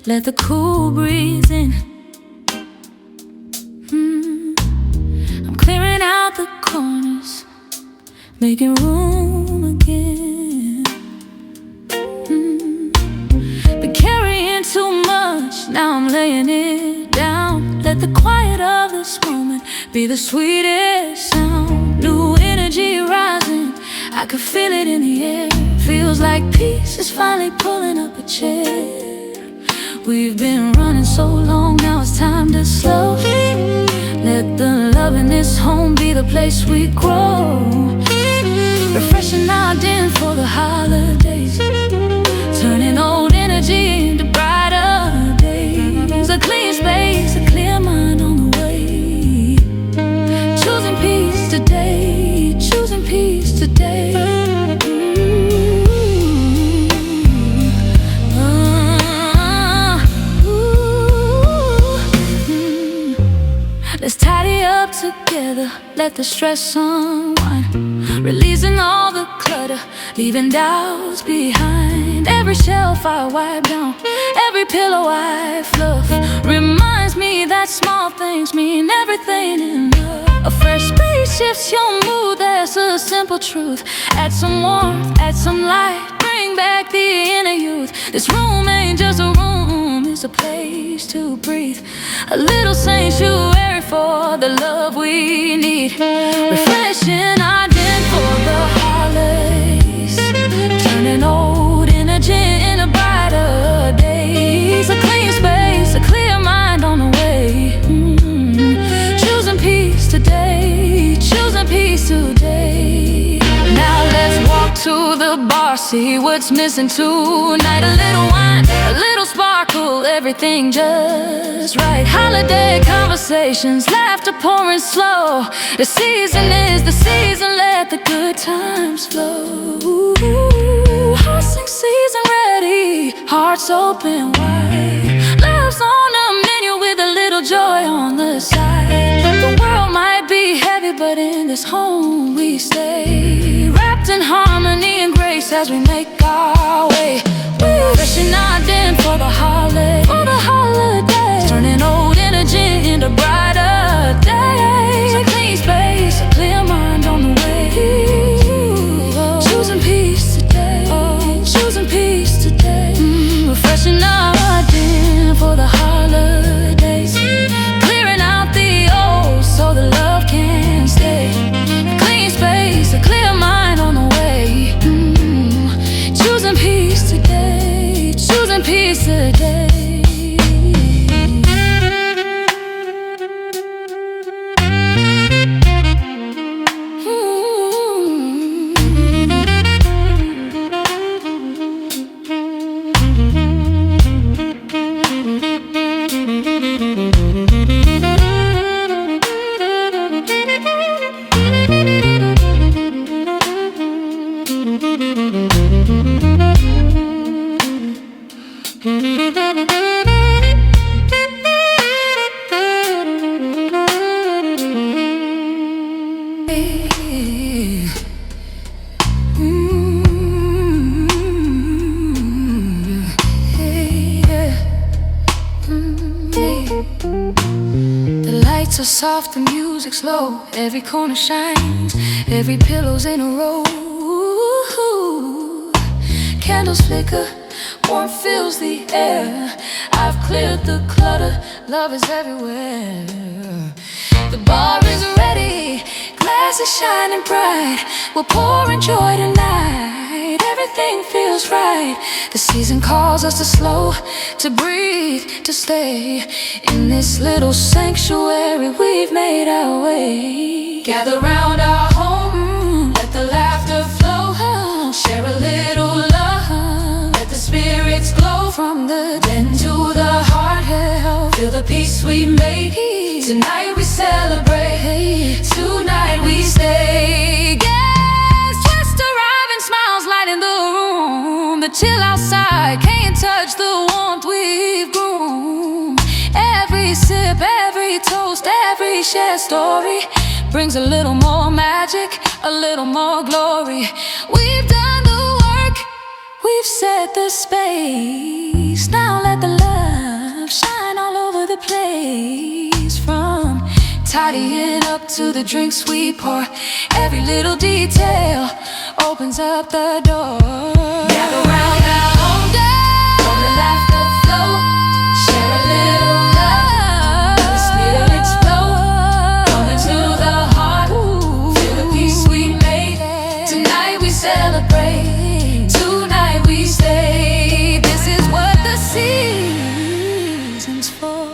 let the cool breeze in. I'm clearing out the corners, making room again. Been carrying too much, now I'm laying it down. Let the quiet of this moment be the sweetest sound. New energy rising, I can feel it in the air. Feels like peace is finally pulling up a chair. We've been running so long, now it's time to slow. Let the love in this home be the place we grow. Refreshing our den for the holidays, turning old energy into brighter days. A clean space, a clear mind on the way. Choosing peace today, choosing peace today. Let's tidy up together, let the stress unwind. Releasing all the clutter, leaving doubts behind. Every shelf I wipe down, every pillow I fluff, reminds me that small things mean everything in love. A fresh space shifts your mood, that's a simple truth. Add some warmth, add some light, bring back the inner youth. This room ain't just a room, it's a place to breathe. A little sanctuary for the love we need. Refreshing our den for the holidays, turning old energy into brighter days. A clean space, a clear mind on the way. Choosing peace today, choosing peace today. Now let's walk to the bar, see what's missing tonight. A little wine, a little sparkle, everything just right. Holiday conversations, laughter pouring slow. The season is the season, let the good times flow. Hearts sing season ready, hearts open wide. Love's on the menu with a little joy on the side. The world might be heavy, but in this home we stay. Wrapped in harmony and grace as we make our way. Refreshing our den for the holidays, turning old energy into brighter days. A clean space, a clear mind on the way. Choosing peace today, choosing peace today. Refreshing our den for the holidays, clearing out the old so the love can stay. A clean space, a clear mind on the way. Choosing peace today, choosing peace today. So soft, the music's low, every corner shines, every pillow's in a row. Candles flicker, warmth fills the air. I've cleared the clutter, love is everywhere. The bar is ready, glass is shining bright. We're pouring joy tonight, everything feels right. The season calls us to slow, to breathe, to stay. In this little sanctuary we've made our way. Gather round our home, let the laughter flow. Share a little love, let the spirits glow. From the den to the heart, feel the peace we make. Tonight we celebrate, tonight we stay. Guests just arriving, smiles lighting the room. The chill outside can't touch the warmth we've grown. Every sip, every toast, every shared story brings a little more magic, a little more glory. We've done the work, we've set the space. Now let the love ways, from tidying up to the drinks we pour. Every little detail opens up the door. Gather round our home, let the laughter flow. Share a little love, let the spirits flow. Come into the heart, feel the peace we made. Tonight we celebrate, tonight we stay. This is what the season's for.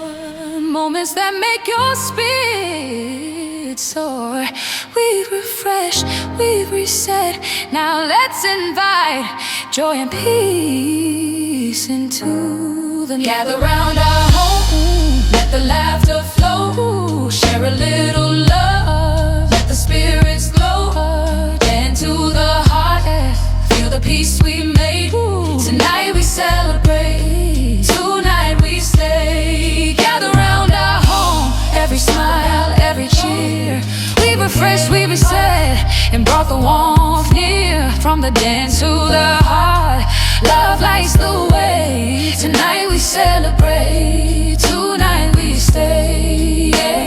Moments that make your spirit soar. We've refreshed, we've reset. Now let's invite joy and peace into the night. Gather round our home, let the laughter flow. Share a little love, let the spirits glow. Get into the heart, feel the peace we made. Tonight we celebrate, tonight we stay. Gather round our home, every smile, every cheer. We refreshed, we reset, and brought the warmth near. From the dance to the heart, love lights the way. Tonight we celebrate, tonight we stay, yeah.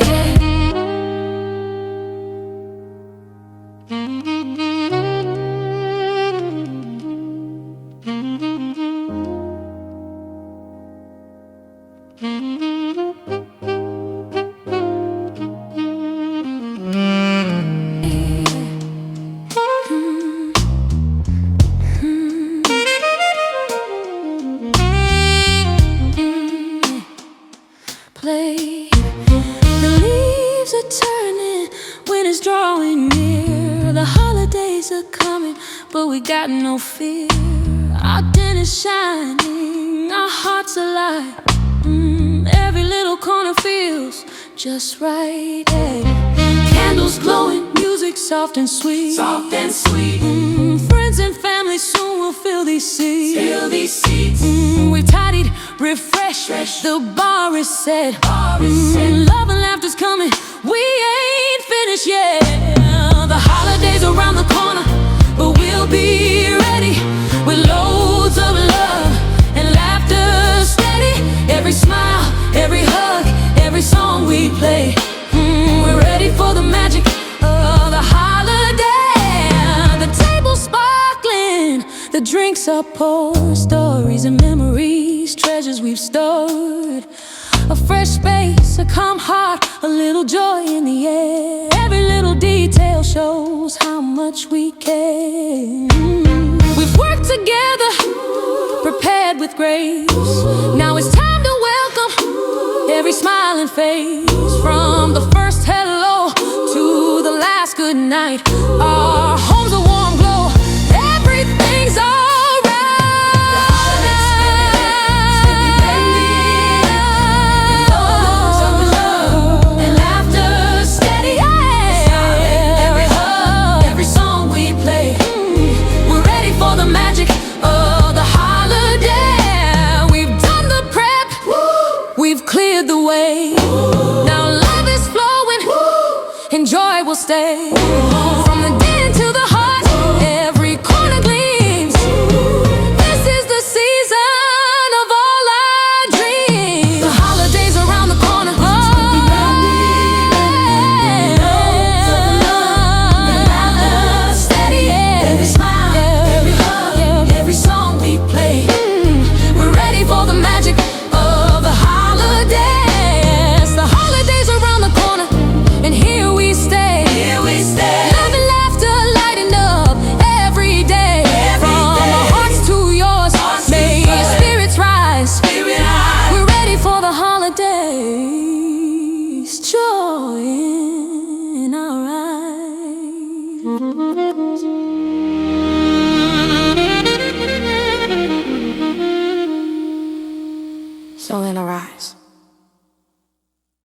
The leaves are turning, winter's drawing near. The holidays are coming, but we got no fear. Our den is shining, our hearts alive. Every little corner feels just right, yeah. Candles glowing, music soft and sweet. Soft and sweet. Friends and family soon will fill these seats. Fill these seats. We've tidied, refreshed, the bar is set. Love and laughter's coming, we ain't finished yet. The holidays around the corner, but we'll be ready with loads of love and laughter steady. Every smile, every hug, every song we play. We're ready for the magic of the holiday. The table's sparkling, the drinks are poured. Stories and memories, treasures we've stored. A fresh space, a calm heart, a little joy in the air. Every little detail shows how much we care. We've worked together, prepared with grace. Now it's time to welcome every smiling face. From the first hello to the last good night, our